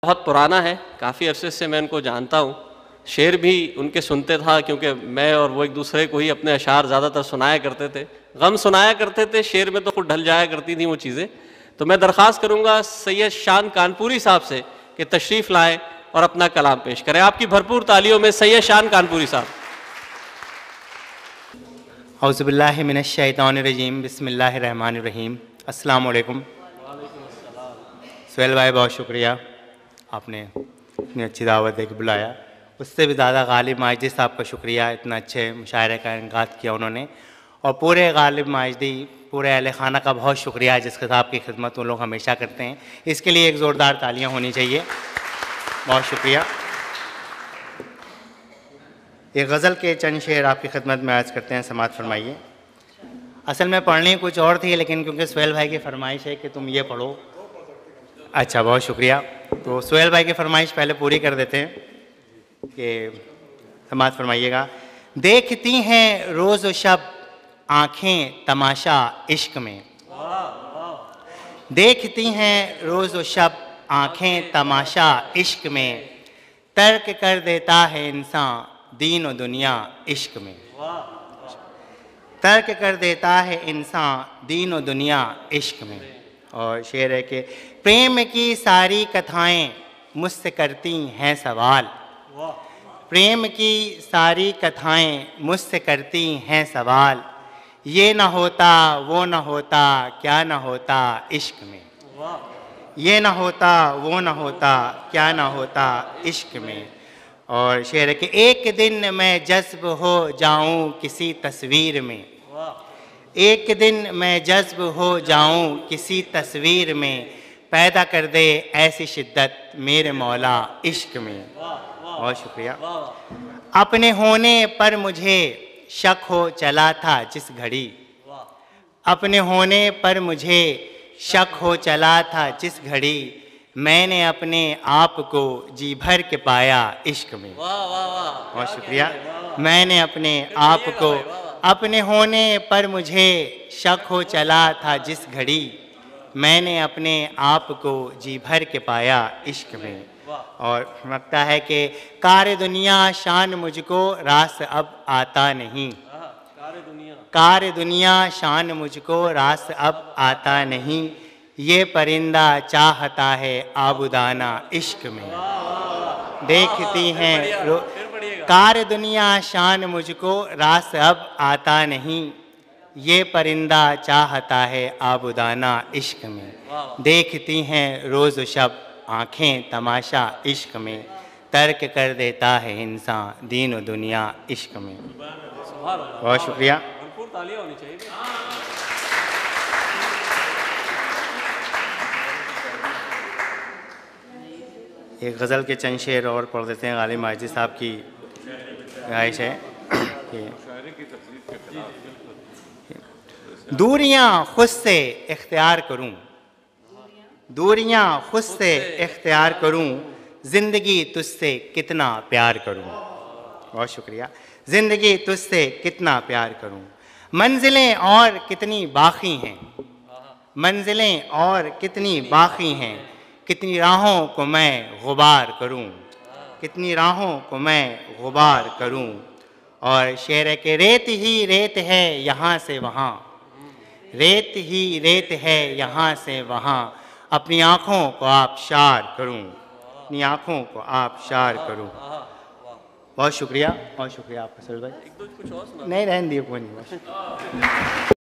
बहुत पुराना है, काफ़ी अरसे से मैं उनको जानता हूँ। शेर भी उनके सुनते था क्योंकि मैं और वो एक दूसरे को ही अपने अशार ज़्यादातर सुनाया करते थे, गम सुनाया करते थे, शेर में तो खुद ढल जाया करती थी वो चीज़ें। तो मैं दरख्वास्त करूँगा सैयद शान कानपुरी साहब से कि तशरीफ़ लाएँ और अपना कलाम पेश करें। आपकी भरपूर तालियों में सैयद शान कानपुरी साहब। औज़ुबिल्लाहि मिनश्शैतानिर्रजीम, बिस्मिल्लाहिर्रहमानिर्रहीम। अस्सलाम वालेकुम। सुहेल भाई, बहुत शुक्रिया, आपने इतनी अच्छी दावत दे के बुलाया। उससे भी ज़्यादा गालिब माजिदी साहब का शुक्रिया, इतना अच्छे मुशायरे का इनकाद किया उन्होंने। और पूरे गालिब माजिदी, पूरे अहले खाना का बहुत शुक्रिया जिस खिताब की खिदमत वो लोग हमेशा करते हैं। इसके लिए एक ज़ोरदार तालियाँ होनी चाहिए। बहुत शुक्रिया। एक गज़ल के चंद शेर आपकी खिदमत में अर्ज़ करते हैं, समाअत फरमाइए। असल में पढ़नी कुछ और थी, लेकिन क्योंकि सुहेल भाई की फरमाइश है कि तुम ये पढ़ो। अच्छा, बहुत शुक्रिया। तो सुहेल भाई की फरमाइश पहले पूरी कर देते हैं कि समाअत फरमाइएगा। देखती हैं रोज़ व शब आँखें तमाशा इश्क में, देखती हैं रोज़ व शब आँखें तमाशा इश्क में, तर्क कर देता है इंसान दीन व दुनिया इश्क में, तर्क कर देता है इंसान दीन व दुनिया इश्क में। और शेर है कि प्रेम की सारी कथाएं मुझसे करती हैं सवाल, प्रेम की सारी कथाएं मुझसे करती हैं सवाल, ये न होता वो न होता क्या न होता इश्क में, ये न होता वो न होता क्या न होता इश्क में। और शेर है कि एक दिन मैं जज्ब हो जाऊं किसी तस्वीर में, एक दिन मैं जज्ब हो जाऊं किसी तस्वीर में, पैदा कर दे ऐसी शिद्दत मेरे मौला इश्क में। बहुत शुक्रिया। अपने होने पर मुझे शक हो चला था जिस घड़ी, अपने होने पर मुझे शक हो चला था जिस घड़ी, मैंने अपने आप को जी भर के पाया इश्क में। बहुत शुक्रिया। मैंने अपने आप को, अपने होने पर मुझे शक हो चला था जिस घड़ी, मैंने अपने आप को जी भर के पाया इश्क में। और लगता है कि कार दुनिया शान मुझको रास अब आता नहीं, कार दुनिया शान मुझको रास अब आता नहीं, ये परिंदा चाहता है आबुदाना इश्क में। देखती हैं कार दुनिया शान मुझको रास अब आता नहीं, ये परिंदा चाहता है आबुदाना इश्क में। देखती हैं रोज़ शब आँखें तमाशा इश्क में, तर्क कर देता है इंसान दीन व दुनिया इश्क में। बहुत शुक्रिया। एक गज़ल के चंद शेर और पढ़ देते हैं। गालिब माजिदी साहब की ख्वाहिश है कि दूरियां खुद से इख्तियार करूं, दूरियां खुद से इख्तियार करूं, ज़िंदगी तुझसे कितना प्यार करूं। बहुत शुक्रिया। ज़िंदगी तुझसे कितना प्यार करूं, मंजिलें और कितनी बाकी हैं, मंजिलें और कितनी बाकी हैं, कितनी राहों को मैं गुबार करूं, कितनी राहों को मैं गुबार करूं। और शेर है कि रेत ही रेत है यहाँ से वहाँ, रेत ही रेत है यहाँ से वहाँ, अपनी आँखों को आबशार करूं, अपनी आँखों को आबशार करूं। बहुत शुक्रिया, बहुत शुक्रिया आपका सुहेल भाई। नहीं रहने दिए कोई नहीं।